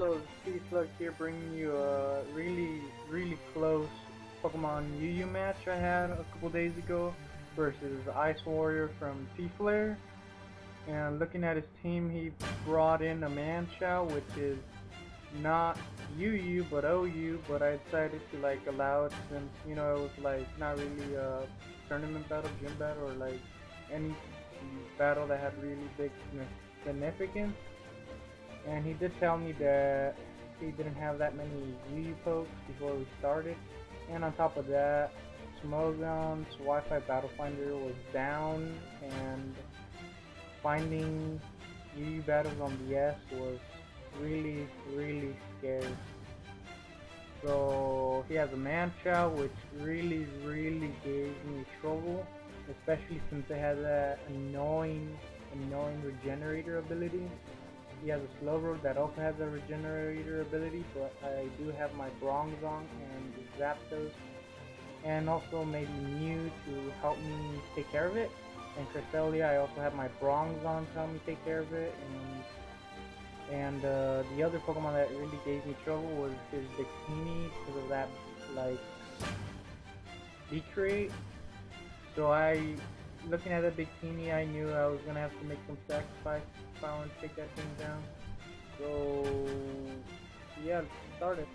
Battle Seaslug here, bringing you a really close Pokemon UU match I had a couple days ago versus icedwarrior from T-Flare. And looking at his team, he brought in a Manchow, which is not UU but OU, but I decided to allow it since it was not really a tournament battle, gym battle, or any battle that had really big significance. And he did tell me that he didn't have that many UU pokes before we started, and on top of that, Smogon's Wi-Fi Battle Finder was down, and finding UU battles on BS was really scary. So he has a Manchow, which really gave me trouble, especially since it has that annoying regenerator ability. He has a Slowbro that also has a regenerator ability, but I do have my Bronzong and Zapdos, and also maybe Mew to help me take care of it. And Cresselia, I also have my Bronzong to help me take care of it. And the other Pokemon that really gave me trouble was his Victini because of that decreate. So looking at that Victini, I knew I was gonna have to make some sacrifice if I wanted to take that thing down. So yeah, let's start it.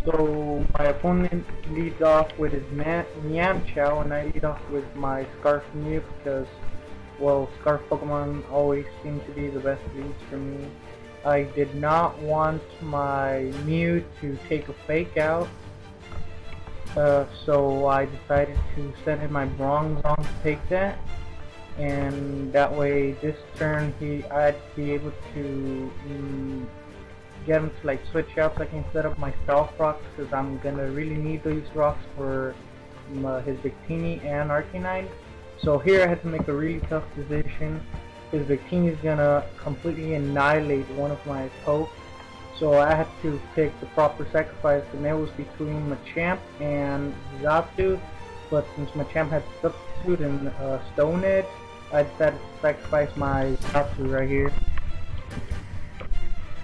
So my opponent leads off with his Mianchow, and I lead off with my Scarf Mew because, well, Scarf Pokemon always seem to be the best leads for me. I did not want my Mew to take a fake out, so I decided to send in my Bronzong to take that, and that way this turn I'd be able to get him to switch out so I can set up my Stealth Rocks, because I'm gonna really need these rocks for his Victini and Arcanine. So here I had to make a really tough decision. His Victini is gonna completely annihilate one of my pokes, so I had to pick the proper sacrifice, and it was between Machamp and Zapdos. But since Machamp had Substitute and Stone Edge, I decided to sacrifice my Zapdos right here.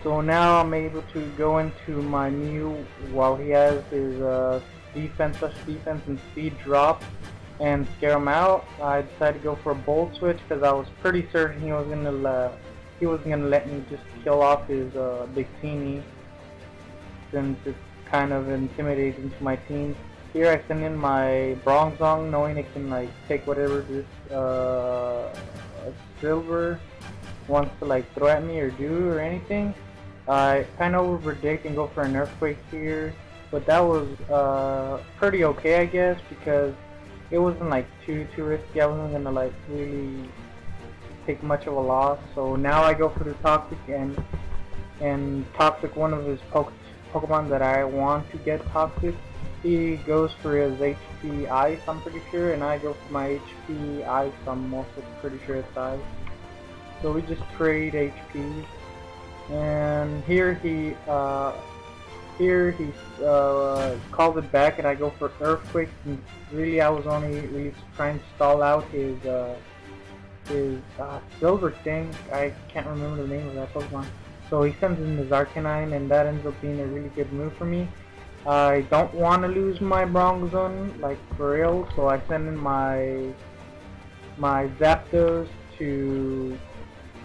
So now I'm able to go into my Mew while he has his defense, and speed drop, and scare him out. I decided to go for a Bolt Switch because I was pretty certain he wasn't gonna let me just kill off his Victini, since it's kind of intimidating to my team. Here I send in my Bronzong, knowing it can take whatever this Silver wants to throw at me or do or anything. I kind of overpredict and go for an Earthquake here, but that was pretty okay, I guess, because it wasn't too risky. I wasn't gonna really take much of a loss. So now I go for the Toxic, and Toxic, one of his Pokemon that I want to get Toxic, he goes for his HP Ice, I'm pretty sure, and I go for my HP Ice, I'm also pretty sure it's Ice. So we just trade HPs, and here he calls it back, and I go for Earthquake. And really, I was only really trying to stall out his Silver thing. I can't remember the name of that Pokemon. So he sends in his Arcanine, and that ends up being a really good move for me. I don't want to lose my Bronzong, for real, so I send in my Zapdos to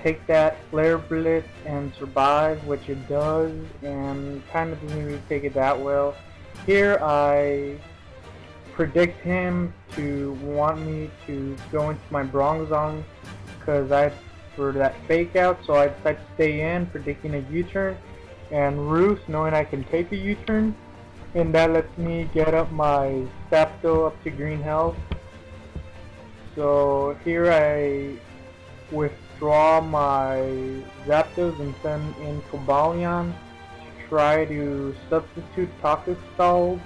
take that Flare Blitz and survive, which it does, and kind of didn't really take it that well. Here I predict him to want me to go into my Bronzong because for that fake out, so I decide to stay in, predicting a U-turn, and Roost, knowing I can take a U-turn, and that lets me get up my Zapdos up to green health. So here I withdraw my Zapdos and send in Cobalion to try to substitute Toxic Stall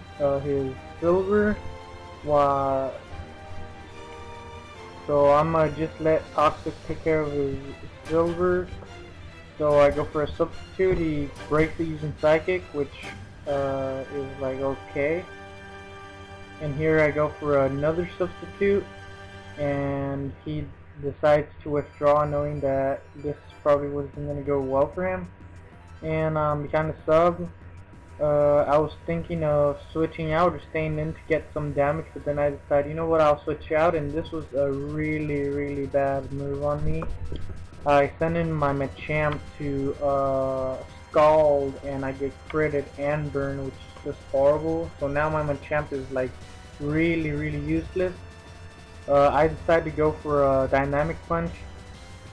his Silver. So I'm gonna just let Toxic take care of his Silver. So I go for a substitute. He breaks it using Psychic, which is okay. And here I go for another substitute, and he decides to withdraw, knowing that this probably wasn't going to go well for him. and kind of sub. I was thinking of switching out or staying in to get some damage, but then I decided, you know what, I'll switch out, and this was a really bad move on me. I sent in my Machamp to Scald, and I get critted and burned, which is just horrible. So now my Machamp is like really useless. I decided to go for a Dynamic Punch,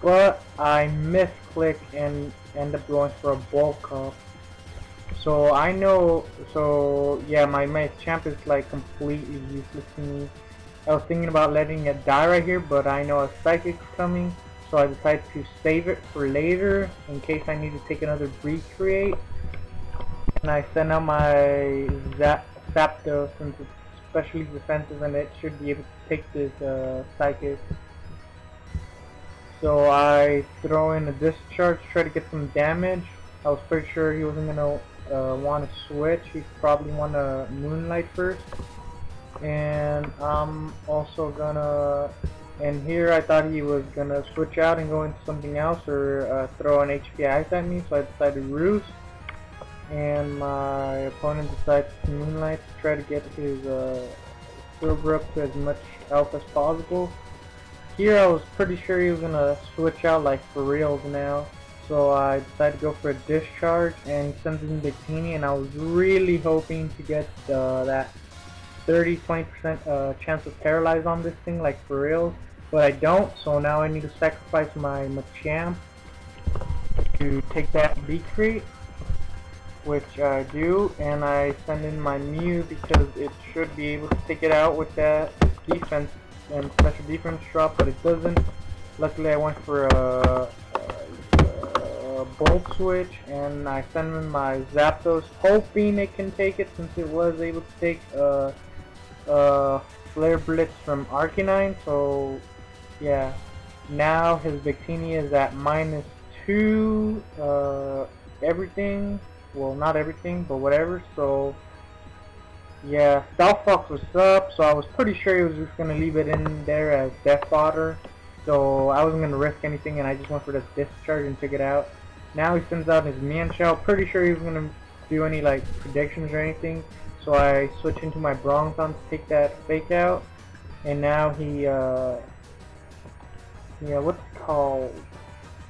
but I misclick and end up going for a Bulk Up. So I know, so yeah, my Machamp is like completely useless to me. I was thinking about letting it die right here, but I know a Psychic's coming, so I decided to save it for later in case I need to take another Recreate. And I sent out my Zapdos since it's especially defensive and it should be able to take this Psychic. So I throw in a Discharge, try to get some damage. I was pretty sure he wasn't gonna want to switch. He'd probably want to Moonlight first. And I'm also gonna, and here I thought he was gonna switch out and go into something else or throw an HP Ice at me, so I decided to Roost. And my opponent decides to Moonlight to try to get his Silver up to as much health as possible. Here I was pretty sure he was gonna switch out like for reals now, so I decided to go for a Discharge and send in Victini, and I was really hoping to get that 30-20% chance of paralyze on this thing like for reals, but I don't, so now I need to sacrifice my Machamp to take that Recreate, which I do, and I send in my Mew because it should be able to take it out with that defense and special defense drop, but it doesn't. Luckily I went for a Bolt Switch, and I send in my Zapdos hoping it can take it since it was able to take Flare Blitz from Arcanine. So yeah, now his Victini is at -2 everything, well not everything but whatever. So yeah, Stealth Fox was up, so I was pretty sure he was just gonna leave it in there as death fodder, so I wasn't gonna risk anything, and I just went for the Discharge and took it out. Now he sends out his Mienshao. Pretty sure he was gonna do any like predictions or anything, so I switch into my Bronzong to take that fake out, and now he yeah, what's it called?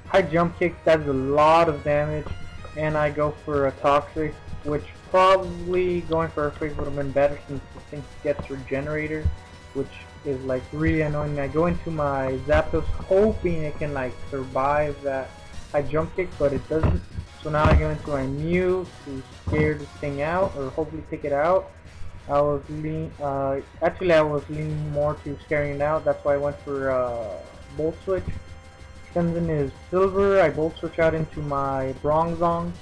High Jump Kick does a lot of damage, and I go for a Toxic, which probably going for Earthquake would have been better since the thing gets Regenerator, which is like really annoying. I go into my Zapdos hoping it can like survive that High Jump Kick, but it doesn't. So now I go into my Mew to scare this thing out, or hopefully take it out. I was actually I was leaning more to scaring it out. That's why I went for Bolt Switch. Sends in his Silver. I Bolt Switch out into my Bronzong,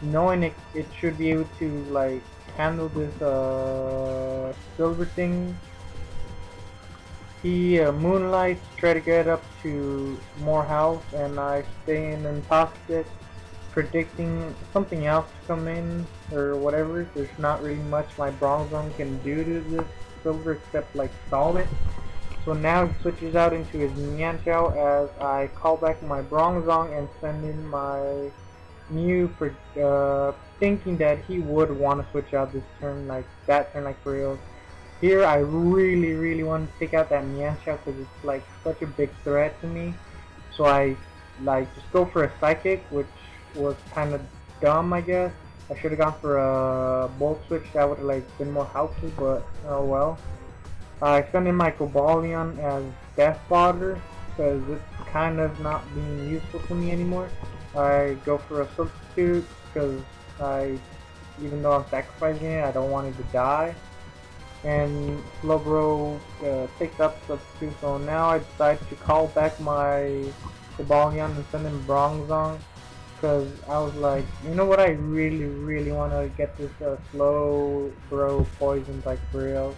knowing it should be able to like handle this Silver thing. He Moonlights, try to get up to more health, and I stay in Toxic, predicting something else to come in or whatever. There's not really much my Bronzong can do to this Silver except like stall it. So now he switches out into his Mienshao as I call back my Bronzong and send in my Mew for thinking that he would want to switch out this turn, like that turn, like for real. Here I really want to take out that Mienshao because it's like such a big threat to me. So I like just go for a Psychic, which was kind of dumb, I guess. I should have gone for a Bolt Switch. That would have like been more helpful, but oh well. I send in my Cobalion as death fodder because it's kind of not being useful to me anymore. I go for a Substitute because even though I'm sacrificing it, I don't want it to die. And Slowbro takes up Substitute, so now I decide to call back my Cobalion and send in Bronzong because I was like, you know what, I really want to get this Slowbro poisoned like for real.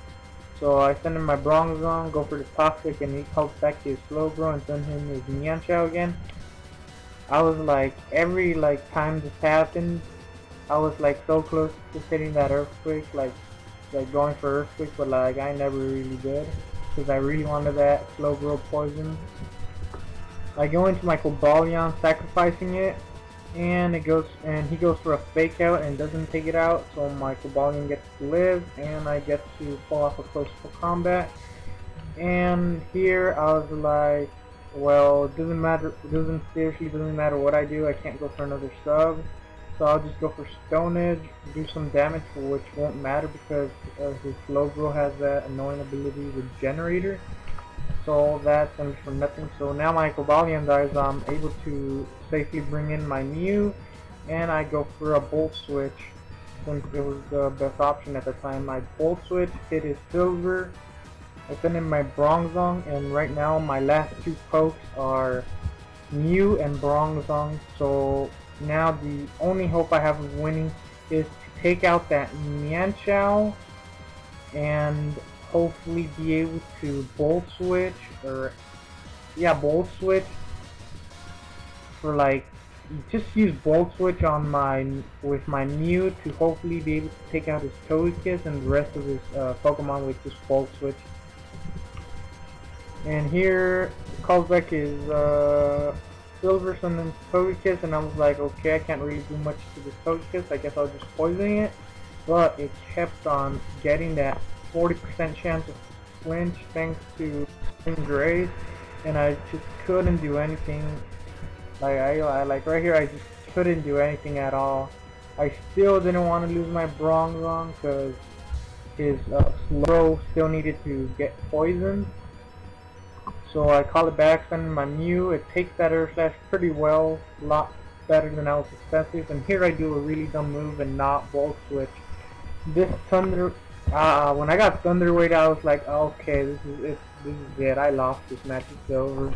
So I send him my Bronzong, go for the Toxic, and he calls back his Slowbro and send him his Mienshao again. I was like, every like time this happened, I was like so close to hitting that Earthquake, like going for Earthquake, but like I never really did because I really wanted that Slowbro poison. I go into my Cobalion, sacrificing it, and he goes for a fake out and doesn't take it out, so my Cobalion gets to live and I get to pull off a close for combat. And here I was like, well, it doesn't matter, seriously doesn't matter what I do, I can't go for another sub, so I'll just go for Stone Edge, do some damage, which won't matter because his Slowbro has that annoying ability with Generator. So that's going to be for nothing. So now my Cobalion dies, I'm able to safely bring in my Mew, and I go for a Bolt Switch since it was the best option at the time. My Bolt Switch hit his Silver, I send in my Bronzong, and right now my last two pokes are Mew and Bronzong. So now the only hope I have of winning is to take out that Mienshao and hopefully be able to Bolt Switch, or yeah, Bolt Switch for like, just use Bolt Switch on with my Mew to hopefully be able to take out his Togekiss and the rest of his Pokemon with just Bolt Switch. And here calls back his Silver and then Togekiss, and I was like, okay, I can't really do much to this Togekiss, I guess I'll just poison it. But it kept on getting that 40% chance of flinch thanks to Grace, and I just couldn't do anything. Like I like right here, I just couldn't do anything at all. I still didn't want to lose my Bronzong because his Slow still needed to get poisoned. So I call it back, send in my Mew. It takes that Air Slash pretty well, a lot better than I was expecting. And here I do a really dumb move and not Bolt Switch. This Thunder, when I got Thunder Wave, I was like, okay, this is it. I lost this match. It's over.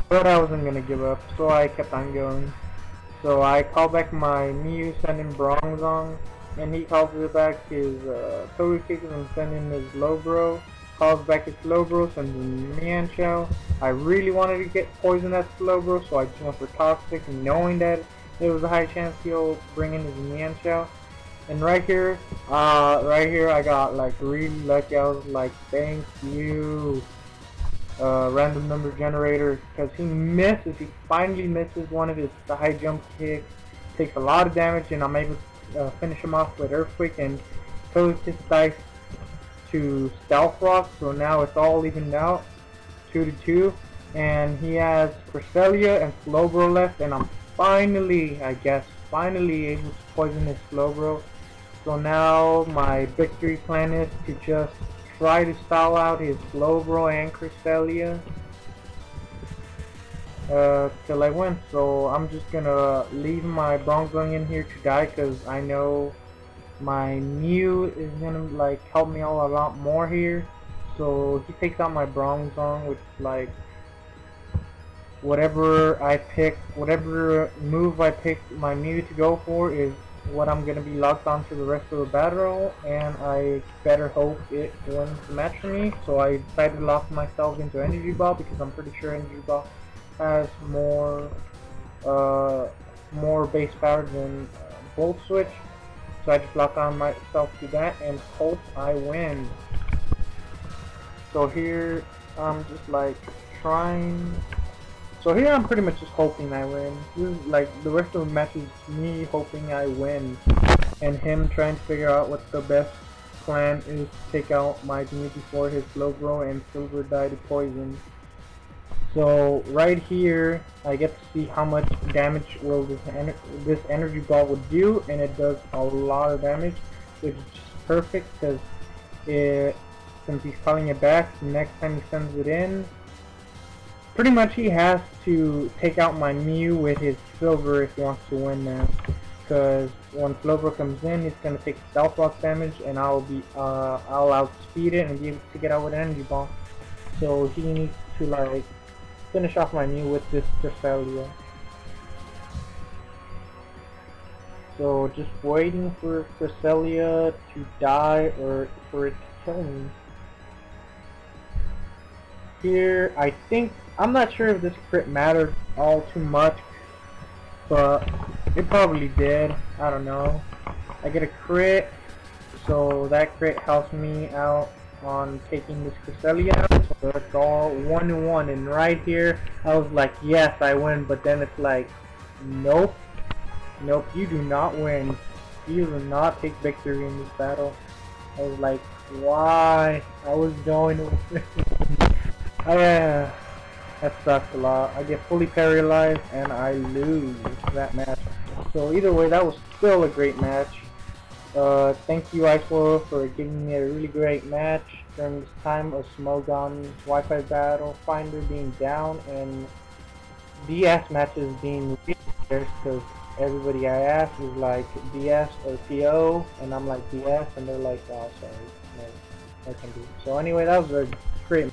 But I wasn't gonna give up, so I kept on going. So I call back my Mew, send in Bronzong, and he calls it back his Togekiss and send in his Slowbro. Calls back his Slowbro, sends in Mienshao. I really wanted to get poisoned at Slowbro, so I just went for Toxic, knowing that there was a high chance he'll bring in his Mienshao. And right here I got like really lucky. I was like, thank you, random number generator, because he finally misses one of his high jump kicks, takes a lot of damage, and I'm able to finish him off with Earthquake and Togekiss dice to Stealth Rock. So now it's all evened out, 2-2, and he has Cresselia and Slowbro left, and I'm finally able to poison his Slowbro. So now my victory plan is to just try to stall out his Slowbro and Cresselia till I win. So I'm just gonna leave my Bronzong in here to die because I know my Mew is gonna like help me out a lot more here. So he takes out my Bronzong, which like whatever move I pick my Mew to go for is what I'm gonna be locked on for the rest of the battle, and I better hope it wins the match for me. So I decided to lock myself into Energy Ball because I'm pretty sure Energy Ball has more base power than Bolt Switch. So I just lock on myself to that and hope I win. So here I'm just like trying. So here I'm pretty much just hoping I win. This is like the rest of the match is me hoping I win, and him trying to figure out what the best plan is to take out my Mew before his Slowbro and Silver die to poison. So right here I get to see how much damage will this Energy Ball would do, and it does a lot of damage, which is just perfect because since he's calling it back, the next time he sends it in, pretty much he has to take out my Mew with his Silver if he wants to win now. Because when Slowbro comes in, he's gonna take Stealth Rock damage, and I'll outspeed it and be able to get out with an Energy Ball. So he needs to like finish off my Mew with this Cresselia. So just waiting for Cresselia to die or for it to kill me. Here, I'm not sure if this crit mattered all too much, but it probably did. I don't know. I get a crit, so that crit helps me out on taking this Cresselia out. So it's all 1-1, and right here I was like, yes, I win. But then it's like Nope. Nope, you do not win. You do not take victory in this battle. I was like, why? I was going to win. That sucked a lot. I get fully paralyzed and I lose that match. So either way, that was still a great match. Thank you icedwarrior for giving me a really great match during this time of Smogon Wi-Fi battle, Finder being down, and DS matches being really scarce because everybody I ask is like DS or PO, and I'm like DS, and they're like, oh sorry, no, I can do. So anyway, that was a great